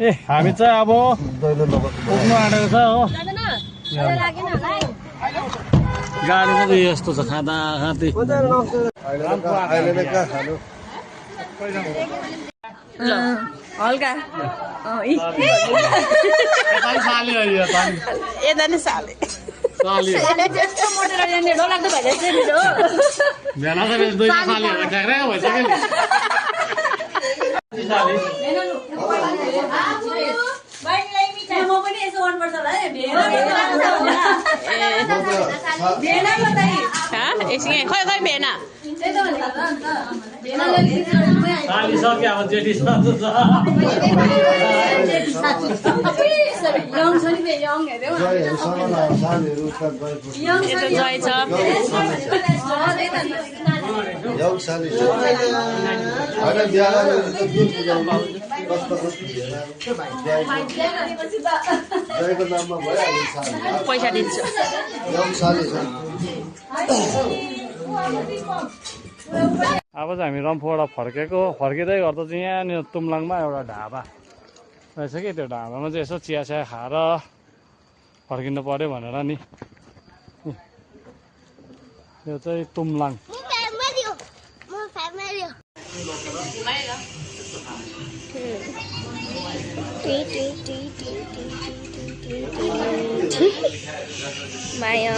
ए हामी चाहिँ अब पुग्नु आँटेको छ हो गाडी चाहिँ यस्तो छ खाँदा खाँदै हल्का यता नै साले एकछिन खै खै भेना पैसा दिन्छु अब चाहिँ हामी रम्फूबाट फर्किँदै गर्दा चाहिँ यहाँनिर तुमलाङमा एउटा ढाबा रहेछ कि त्यो ढाबामा चाहिँ यसो चिया चिया खाएर फर्किनु पर्यो भनेर नि यो चाहिँ तुमलाङ माया